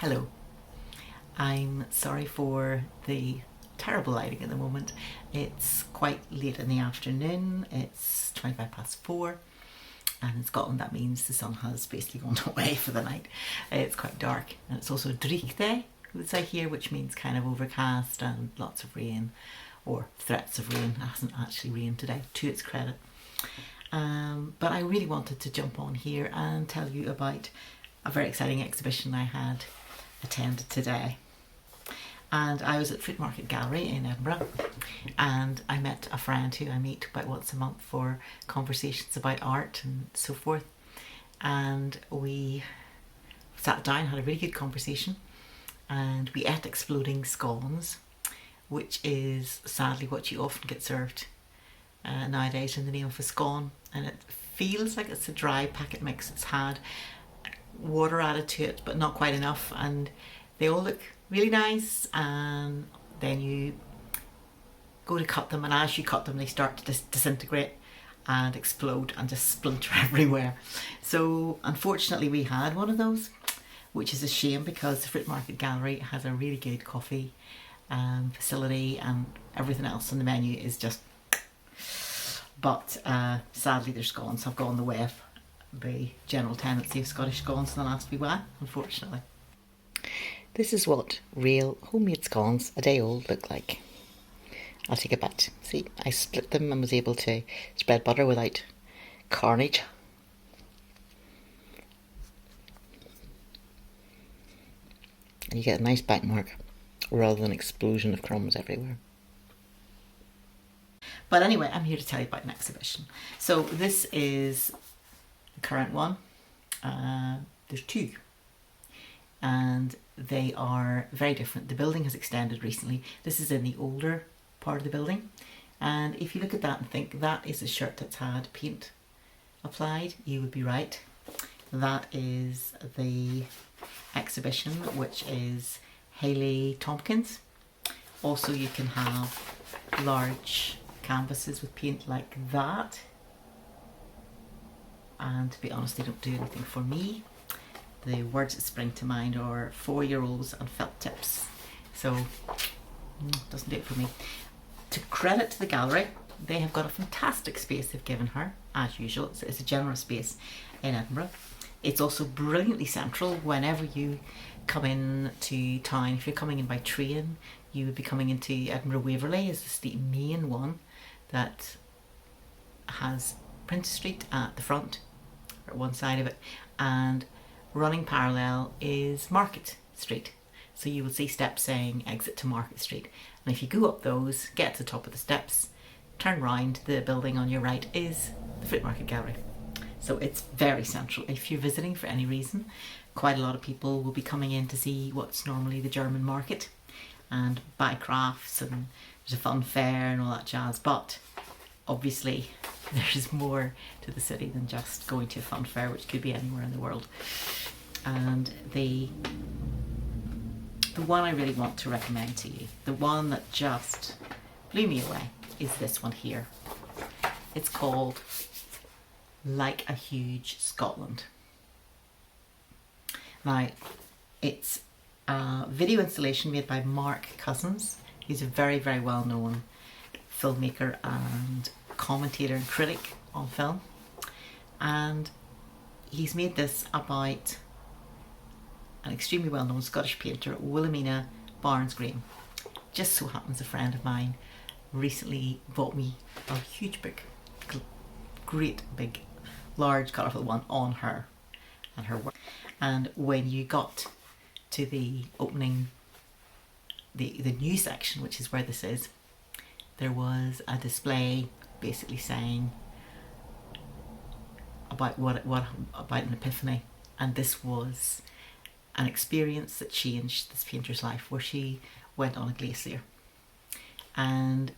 Hello. I'm sorry for the terrible lighting at the moment. It's quite late in the afternoon. It's 4:25, and in Scotland that means the sun has basically gone away for the night. It's quite dark, and it's also Dreich day, we would say here, which means kind of overcast and lots of rain, or threats of rain. It hasn't actually rained today, to its credit. But I really wanted to jump on here and tell you about a very exciting exhibition I had attended today. And I was at Fruitmarket Gallery in Edinburgh, and I met a friend who I meet about once a month for conversations about art and so forth. And we sat down, had a really good conversation, and we ate exploding scones, which is sadly what you often get served nowadays in the name of a scone. And it feels like it's a dry packet mix. It's had water added to it, but not quite enough, and they all look really nice. And then you go to cut them, and as you cut them they start to disintegrate and explode and just splinter everywhere. So unfortunately we had one of those, which is a shame because the Fruitmarket Gallery has a really good coffee facility, and everything else on the menu is just, but sadly their scones have gone the way of the general tendency of Scottish scones in the last wee while, unfortunately. This is what real homemade scones a day old look like. I'll take a bite. See, I split them and was able to spread butter without carnage. And you get a nice bite mark rather than an explosion of crumbs everywhere. But anyway, I'm here to tell you about an exhibition. So this is the current one. There's two, and they are very different. The building has extended recently. This is in the older part of the building, and if you look at that and think that is a shirt that's had paint applied, you would be right. That is the exhibition, which is Hayley Tompkins. Also, you can have large canvases with paint like that, and to be honest, they don't do anything for me. The words that spring to mind are 4-year-olds and felt tips, so doesn't do it for me. To credit to the gallery, they have got a fantastic space they've given her, as usual. It's a generous space in Edinburgh. It's also brilliantly central whenever you come in to town. If you're coming in by train, you would be coming into Edinburgh Waverley, is the main one that has Prince Street at the front, or one side of it, and running parallel is Market Street. So you will see steps saying exit to Market Street, and if you go up those, get to the top of the steps, turn round, the building on your right is the Fruitmarket Gallery. So it's very central. If you're visiting for any reason, quite a lot of people will be coming in to see what's normally the German market and buy crafts, and there's a fun fair and all that jazz, but obviously there's more to the city than just going to a fun fair, which could be anywhere in the world. And the one I really want to recommend to you, the one that just blew me away, is this one here. It's called Like a Huge Scotland. Now, it's a video installation made by Mark Cousins. He's a very, very well known filmmaker and commentator and critic on film, and he's made this about an extremely well known Scottish painter, Wilhelmina Barns-Graham. Just so happens a friend of mine recently bought me a huge book, great big large colourful one on her and her work. And when you got to the opening, the new section, which is where this is, there was a display basically saying about about an epiphany, and this was an experience that changed this painter's life, where she went on a glacier. And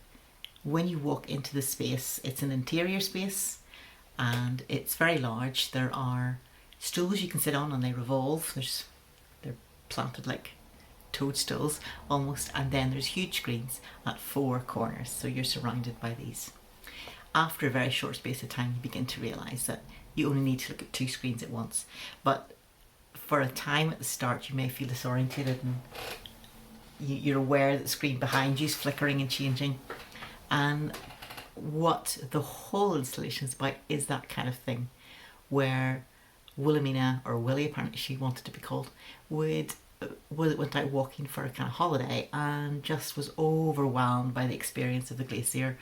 when you walk into the space, it's an interior space and it's very large. There are stools you can sit on and they revolve. They're planted like toadstools almost, and then there's huge screens at 4 corners, so you're surrounded by these. After a very short space of time, you begin to realise that you only need to look at 2 screens at once, but for a time at the start you may feel disorientated, and you're aware that the screen behind you is flickering and changing, and what the whole installation is about is that kind of thing, where Wilhelmina, or Willie apparently she wanted to be called, went out walking for a kind of holiday and just was overwhelmed by the experience of the glacier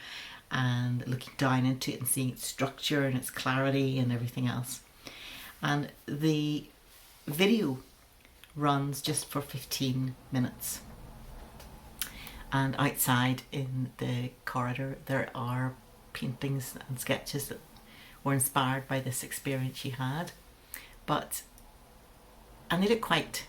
and looking down into it and seeing its structure and its clarity and everything else. And the video runs just for 15 minutes. And outside in the corridor there are paintings and sketches that were inspired by this experience she had. And they look quite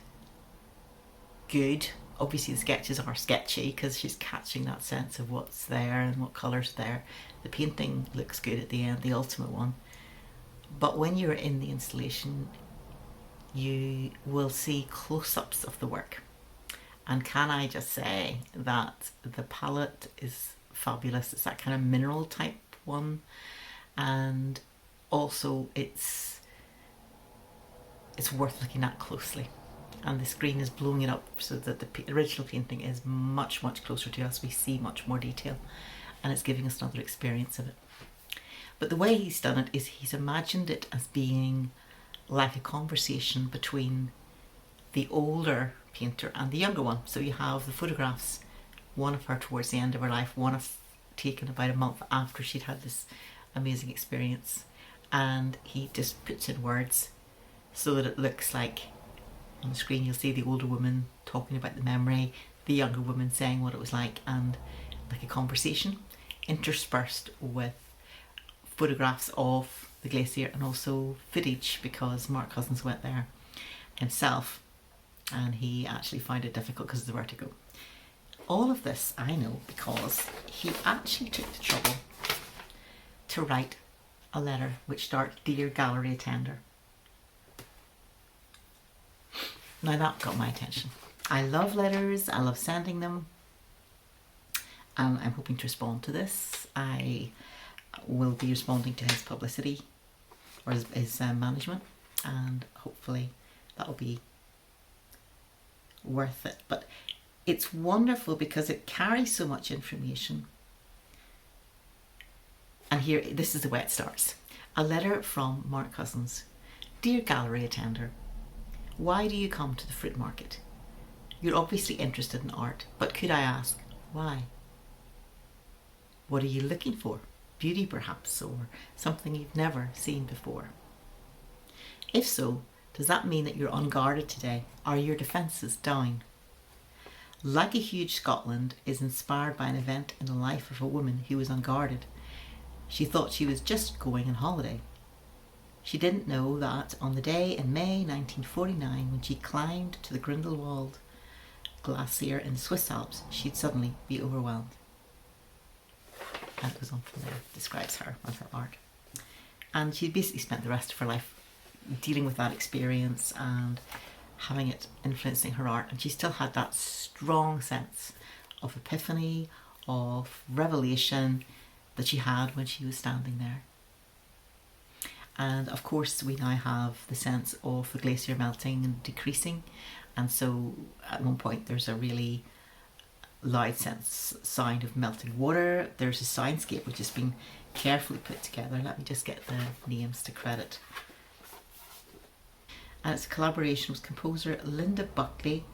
good. Obviously the sketches are sketchy because she's catching that sense of what's there and what colours there. The painting looks good at the end, the ultimate one. But when you're in the installation, you will see close-ups of the work. And can I just say that the palette is fabulous. It's that kind of mineral type one, and also it's worth looking at closely. And the screen is blowing it up so that the original painting is much closer to us. We see much more detail, and it's giving us another experience of it. But the way he's done it is he's imagined it as being like a conversation between the older painter and the younger one. So you have the photographs, one of her towards the end of her life, one of taken about a month after she'd had this amazing experience, and he just puts in words so that it looks like on the screen you'll see the older woman talking about the memory, the younger woman saying what it was like, and like a conversation interspersed with photographs of the glacier and also footage, because Mark Cousins went there himself and he actually found it difficult because of the vertigo. All of this I know because he actually took the trouble to write a letter which starts, "Dear Gallery Attender." Now that got my attention. I love letters, I love sending them, and I'm hoping to respond to this. I will be responding to his publicity, or his management, and hopefully that'll be worth it. But it's wonderful because it carries so much information. And here, this is the way it starts. A letter from Mark Cousins. "Dear Gallery Attender, why do you come to the fruit market? You're obviously interested in art, but could I ask, why? What are you looking for? Beauty perhaps, or something you've never seen before? If so, does that mean that you're unguarded today? Are your defences down? Like a Huge Scotland is inspired by an event in the life of a woman who was unguarded. She thought she was just going on holiday. She didn't know that on the day in May 1949, when she climbed to the Grindelwald glacier in the Swiss Alps, she'd suddenly be overwhelmed." And it goes on from there, describes her and her art. And she basically spent the rest of her life dealing with that experience and having it influencing her art. And she still had that strong sense of epiphany, of revelation that she had when she was standing there. And of course we now have the sense of the glacier melting and decreasing, and so at one point there's a really loud sound of melting water. There's a soundscape which has been carefully put together. Let me just get the names to credit. And it's a collaboration with composer Linda Buckley,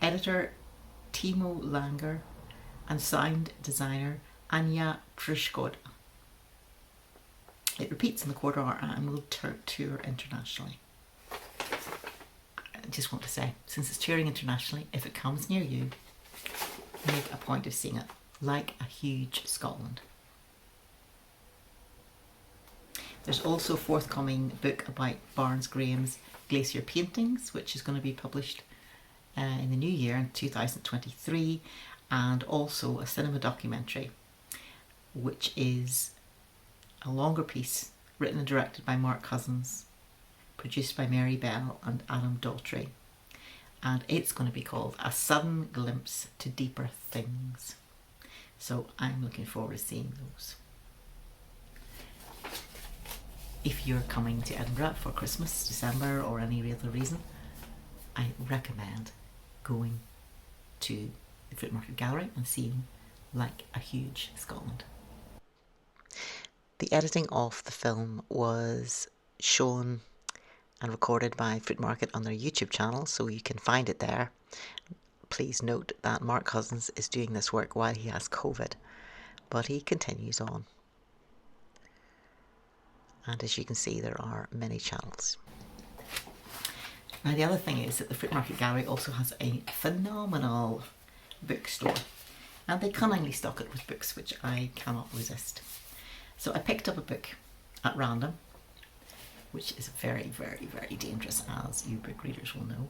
editor Timo Langer, and sound designer Anya Trishkod. It repeats in the quarter hour and will tour internationally. I just want to say, since it's touring internationally, if it comes near you, make a point of seeing it, like a Huge Scotland. There's also a forthcoming book about Barns-Graham's glacier paintings, which is going to be published in the new year in 2023, and also a cinema documentary, which is a longer piece written and directed by Mark Cousins, produced by Mary Bell and Adam Daltrey, and it's going to be called A Sudden Glimpse to Deeper Things. So I'm looking forward to seeing those. If you're coming to Edinburgh for Christmas, December, or any other reason, I recommend going to the Fruitmarket Gallery and seeing Like a Huge Scotland. The editing of the film was shown and recorded by Fruitmarket on their YouTube channel, so you can find it there. Please note that Mark Cousins is doing this work while he has COVID, but he continues on. And as you can see, there are many channels. Now the other thing is that the Fruitmarket Gallery also has a phenomenal bookstore, and they cunningly stock it with books which I cannot resist. So I picked up a book at random, which is very, very, very dangerous, as you book readers will know.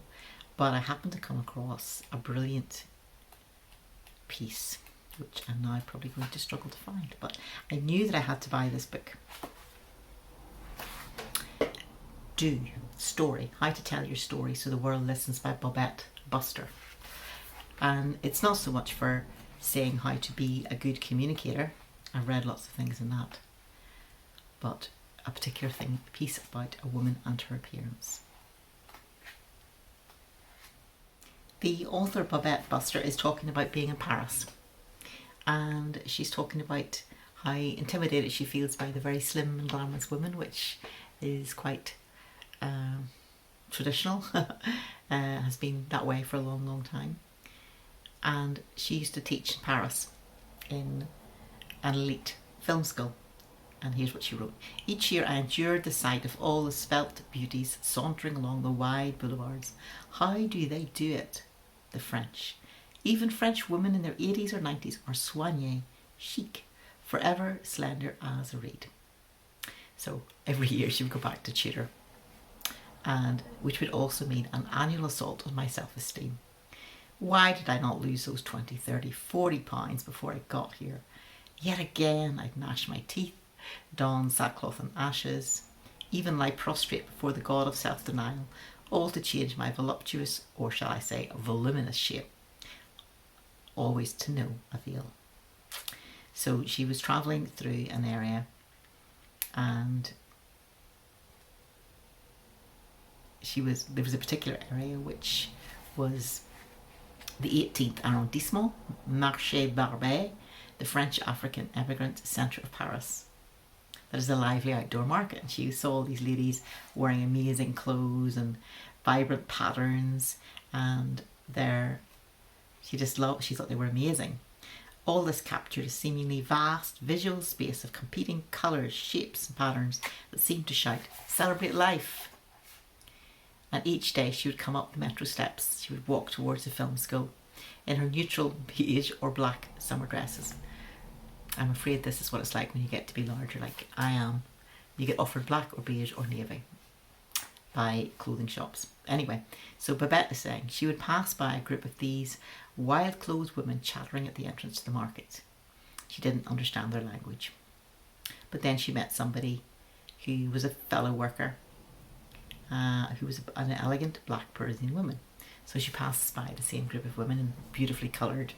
But I happened to come across a brilliant piece, which I'm now probably going to struggle to find. But I knew that I had to buy this book. Story, How to Tell Your Story So the World Listens by Bobette Buster. And it's not so much for saying how to be a good communicator. I've read lots of things in that. But a particular piece about a woman and her appearance. The author Bobette Buster is talking about being in Paris, and she's talking about how intimidated she feels by the very slim and glamorous women, which is quite traditional, has been that way for a long, long time. And she used to teach in Paris in an elite film school. And here's what she wrote. Each year I endured the sight of all the svelte beauties sauntering along the wide boulevards. How do they do it? The French. Even French women in their 80s or 90s are soignées, chic, forever slender as a reed. So every year she would go back to tutor, and which would also mean an annual assault on my self-esteem. Why did I not lose those 20, 30, 40 pounds before I got here? Yet again I'd gnash my teeth, don sackcloth and ashes, even lie prostrate before the god of self-denial, all to change my voluptuous, or shall I say voluminous shape, always to no avail. So she was travelling through an area, and there was a particular area which was the 18th arrondissement, Marché Barbet, the French African emigrant centre of Paris. That is a lively outdoor market, and she saw all these ladies wearing amazing clothes and vibrant patterns, and she thought they were amazing. All this captured a seemingly vast visual space of competing colours, shapes and patterns that seemed to shout, "Celebrate life!" And each day she would come up the metro steps, she would walk towards the film school in her neutral beige or black summer dresses. I'm afraid this is what it's like when you get to be larger, like I am. You get offered black or beige or navy by clothing shops. Anyway, so Bobette is saying she would pass by a group of these wild-clothed women chattering at the entrance to the market. She didn't understand their language. But then she met somebody who was a fellow worker, who was an elegant black Parisian woman. So she passes by the same group of women in beautifully coloured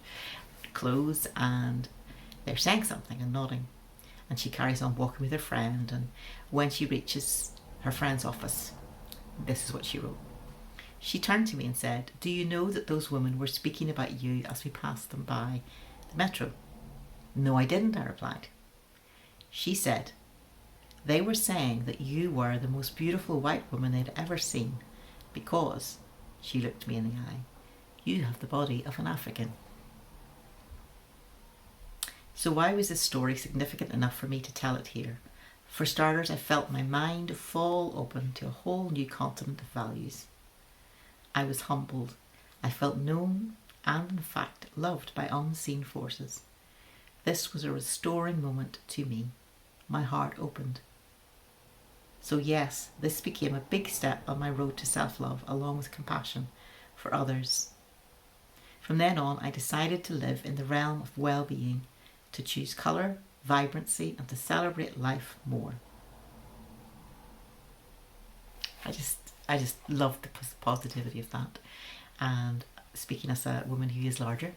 clothes, and they're saying something and nodding. And she carries on walking with her friend, and when she reaches her friend's office, this is what she wrote. She turned to me and said, "Do you know that those women were speaking about you as we passed them by the metro?" "No, I didn't," I replied. She said, "They were saying that you were the most beautiful white woman they'd ever seen because," she looked me in the eye, "you have the body of an African." So why was this story significant enough for me to tell it here? For starters, I felt my mind fall open to a whole new continent of values. I was humbled. I felt known and, in fact, loved by unseen forces. This was a restoring moment to me. My heart opened. So yes, this became a big step on my road to self-love, along with compassion for others. From then on, I decided to live in the realm of well-being, to choose colour, vibrancy, and to celebrate life more. I just love the positivity of that. And speaking as a woman who is larger,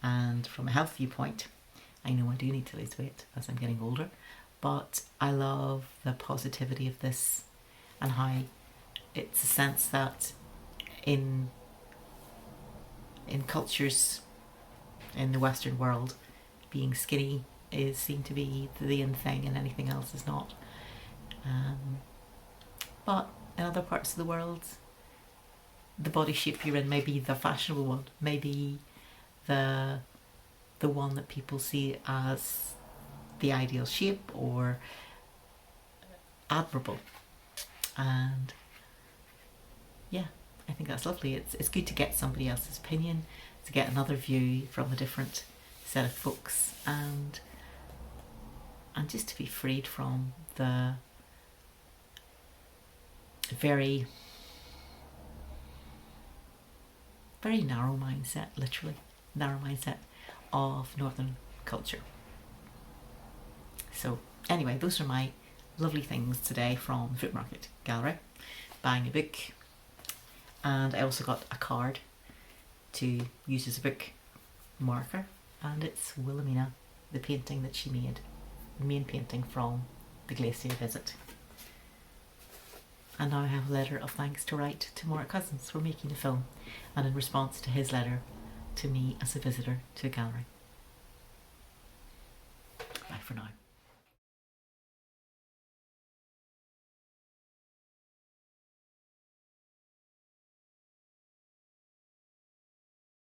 and from a health viewpoint, I know I do need to lose weight as I'm getting older, but I love the positivity of this and how it's a sense that in cultures in the Western world, being skinny is seen to be the in thing and anything else is not. But in other parts of the world, the body shape you're in may be the fashionable one, maybe the one that people see as the ideal shape or admirable. And yeah, I think that's lovely. It's good to get somebody else's opinion, to get another view from a different set of folks, and just to be freed from the very narrow mindset, literally narrow mindset of Northern culture. So anyway, those are my lovely things today from the Fruitmarket Gallery, buying a book, and I also got a card to use as a book marker, and it's Wilhelmina, the painting that she made, the main painting from the glacier visit. And now I have a letter of thanks to write to Mark Cousins for making the film, and in response to his letter to me as a visitor to a gallery. Bye for now.